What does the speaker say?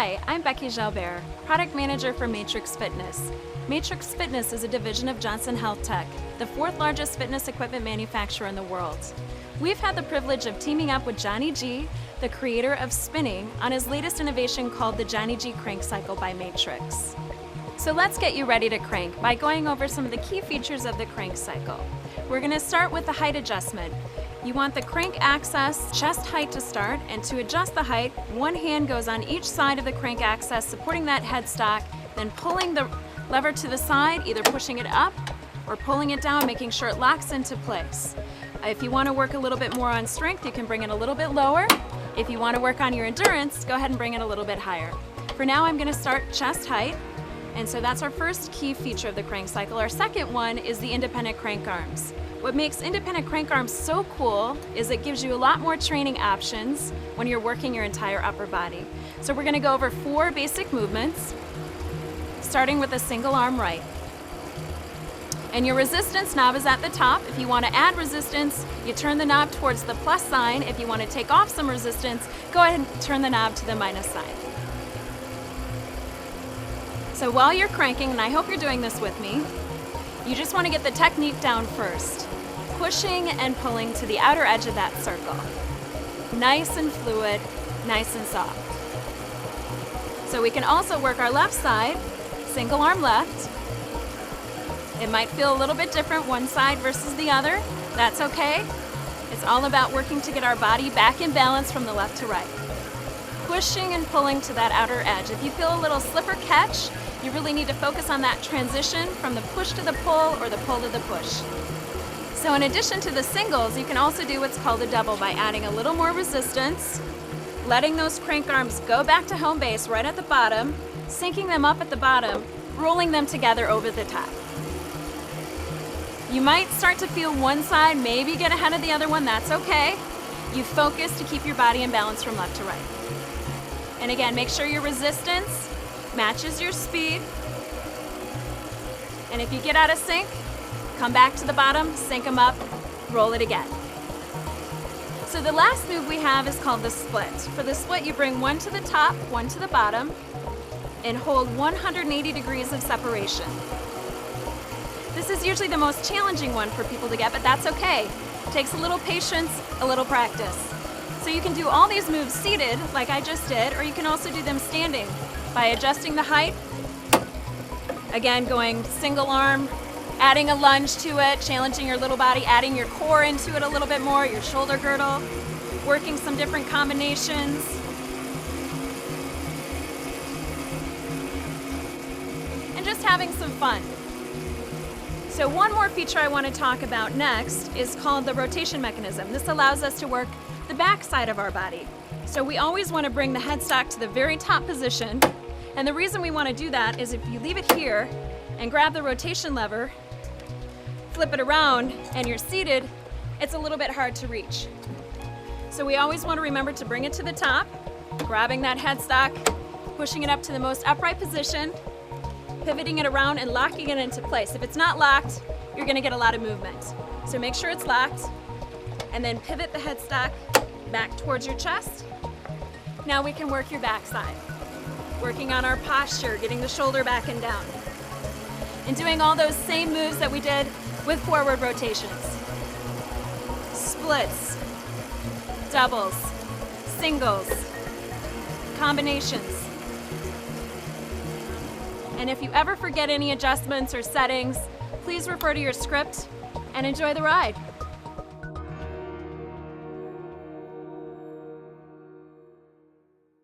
Hi, I'm Becky Jalbert, Product Manager for Matrix Fitness. Matrix Fitness is a division of Johnson Health Tech, the fourth largest fitness equipment manufacturer in the world. We've had the privilege of teaming up with Johnny G, the creator of spinning, on his latest innovation called the Johnny G Krankcycle by Matrix. So let's get you ready to crank by going over some of the key features of the Krankcycle. We're going to start with the height adjustment. You want the crank access chest height to start, and to adjust the height, one hand goes on each side of the crank access, supporting that headstock, then pulling the lever to the side, either pushing it up or pulling it down, making sure it locks into place. If you want to work a little bit more on strength, you can bring it a little bit lower. If you want to work on your endurance, go ahead and bring it a little bit higher. For now, I'm going to start chest height, and so that's our first key feature of the Krankcycle. Our second one is the independent crank arms. What makes independent crank arms so cool is it gives you a lot more training options when you're working your entire upper body. So we're going to go over 4 basic movements, starting with a single arm right. And your resistance knob is at the top. If you want to add resistance, you turn the knob towards the plus sign. If you want to take off some resistance, go ahead and turn the knob to the minus sign. So while you're cranking, and I hope you're doing this with me, you just want to get the technique down first, pushing and pulling to the outer edge of that circle. Nice and fluid, nice and soft. So we can also work our left side, single arm left. It might feel a little bit different, one side versus the other. That's okay. It's all about working to get our body back in balance from the left to right. Pushing and pulling to that outer edge. If you feel a little slip or catch, you really need to focus on that transition from the push to the pull or the pull to the push. So in addition to the singles, you can also do what's called a double by adding a little more resistance, letting those crank arms go back to home base right at the bottom, sinking them up at the bottom, rolling them together over the top. You might start to feel one side maybe get ahead of the other one. That's okay. You focus to keep your body in balance from left to right. And again, make sure your resistance matches your speed. And if you get out of sync, come back to the bottom, sync them up, roll it again. So the last move we have is called the split. For the split, you bring one to the top, one to the bottom, and hold 180 degrees of separation. This is usually the most challenging one for people to get, but that's okay. It takes a little patience, a little practice. So you can do all these moves seated, like I just did, or you can also do them standing by adjusting the height. Again, going single arm, adding a lunge to it, challenging your little body, adding your core into it a little bit more, your shoulder girdle, working some different combinations. And just having some fun. So one more feature I want to talk about next is called the rotation mechanism. This allows us to work the back side of our body. So we always want to bring the headstock to the very top position. And the reason we want to do that is if you leave it here and grab the rotation lever, flip it around, and you're seated, it's a little bit hard to reach. So we always want to remember to bring it to the top, grabbing that headstock, pushing it up to the most upright position, pivoting it around and locking it into place. If it's not locked, you're going to get a lot of movement. So make sure it's locked, and then pivot the headstock back towards your chest. Now we can work your back side, working on our posture, getting the shoulder back and down, and doing all those same moves that we did with forward rotations. Splits, doubles, singles, combinations. And if you ever forget any adjustments or settings, please refer to your script and enjoy the ride.